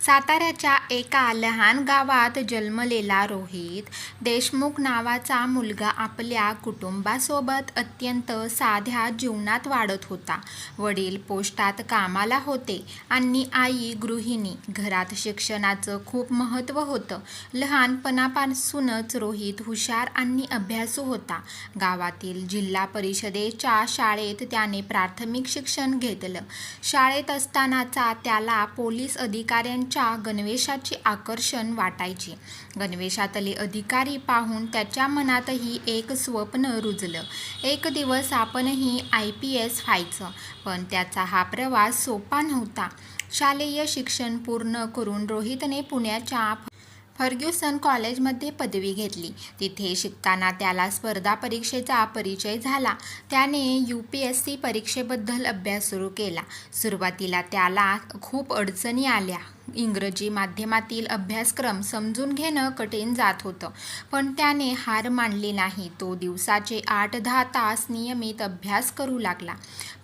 साताऱ्याच्या एका लहान गावात जन्मलेला रोहित देशमुख नावाचा मुलगा आपल्या कुटुंबासोबत अत्यंत साध्या जीवनात वाढत होता. वडील पोस्टात कामाला होते आणि आई गृहिणी. घरात शिक्षणाचं खूप महत्त्व होतं. लहानपणापासूनच रोहित हुशार आणि अभ्यासू होता. गावातील जिल्हा परिषदेच्या शाळेत त्याने प्राथमिक शिक्षण घेतलं. शाळेत असतानाचा त्याला पोलीस अधिकाऱ्यांच्या गणवेशाचे आकर्षण वाटायचे. गणवेशातले अधिकारी पाहून त्याच्या मनातही एक स्वप्न रुजलं. एक दिवस आपणही IPS व्हायचं. पण त्याचा हा प्रवास सोपा नव्हता. शालेय शिक्षण पूर्ण करून रोहितने पुण्याच्या फर्ग्युसन कॉलेजमध्ये पदवी घेतली. तिथे शिकताना त्याला स्पर्धा परीक्षेचा परिचय झाला. त्याने UPSC परीक्षेबद्दल अभ्यास सुरू केला. सुरुवातीला त्याला खूप अडचणी आल्या. इंग्रजी माध्यमातील अभ्यासक्रम समजून घेणं कठीण जात होतं. पण त्याने हार मानली नाही. तो दिवसाचे 8-10 तास नियमित अभ्यास करू लागला.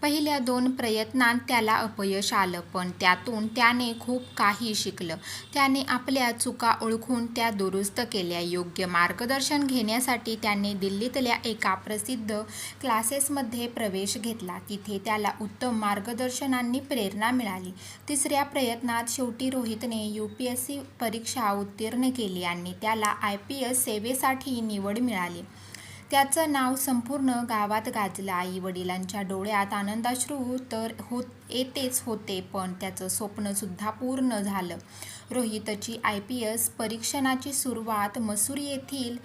पहिल्या 2 प्रयत्नांत त्याला अपयश आलं, पण त्यातून त्याने खूप काही शिकलं. त्याने आपल्या चुका ओळखून त्या दुरुस्त केल्या. योग्य मार्गदर्शन घेण्यासाठी त्याने दिल्लीतल्या एका प्रसिद्ध क्लासेसमध्ये प्रवेश घेतला. तिथे त्याला उत्तम मार्गदर्शन आणि प्रेरणा मिळाली. 3ऱ्या प्रयत्नात शेवटी रोहितने UPSC परीक्षा उत्तीर्ण केली आणि त्याला IPS सेवेसाठी निवड मिळाली. त्याचं नाव संपूर्ण गावात गाजलं. आई वडिलांच्या डोळ्यात आनंदाश्रू तर येतेच होते, पण त्याचं स्वप्न सुद्धा पूर्ण झालं. रोहितची IPS परीक्षणाची सुरुवात मसूर येथील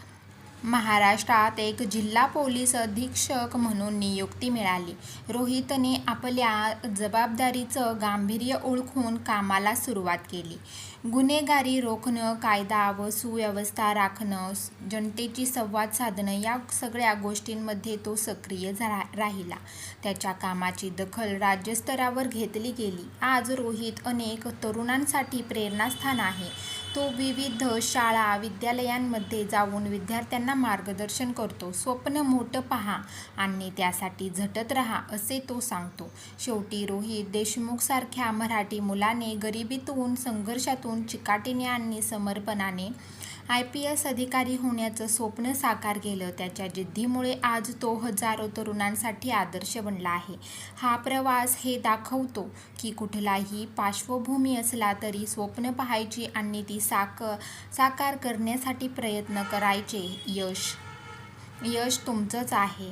महाराष्ट्रात एक जिल्हा पोलीस अधीक्षक म्हणून नियुक्ती मिळाली. रोहितने आपल्या जबाबदारीचं गांभीर्य ओळखून कामाला सुरुवात केली. गुन्हेगारी रोखणं, कायदा व सुव्यवस्था राखणं, जनतेशी संवाद साधणं या सगळ्या गोष्टींमध्ये तो सक्रिय राहिला. त्याच्या कामाची दखल राज्यस्तरावर घेतली गेली. आज रोहित अनेक तरुणांसाठी प्रेरणास्थान आहे. तो विविध शाळा विद्यालयांमध्ये जाऊन विद्यार्थ्यांना मार्गदर्शन करतो. स्वप्न मोठं पहा आणि त्यासाठी झटत राहा, असे तो सांगतो. शेवटी रोहित देशमुखसारख्या मराठी मुलाने गरिबीतून, संघर्षातून चिकाटीने आणि समर्पणाने IPS अधिकारी होण्याचं स्वप्न साकार केलं. त्याच्या जिद्दीमुळे आज तो हजारो तरुणांसाठी आदर्श बनला आहे. हा प्रवास हे दाखवतो की कुठलाही पार्श्वभूमी असला तरी स्वप्न पाहायची आणि ती साकार करण्यासाठी प्रयत्न करायचे. यश तुमचंच आहे.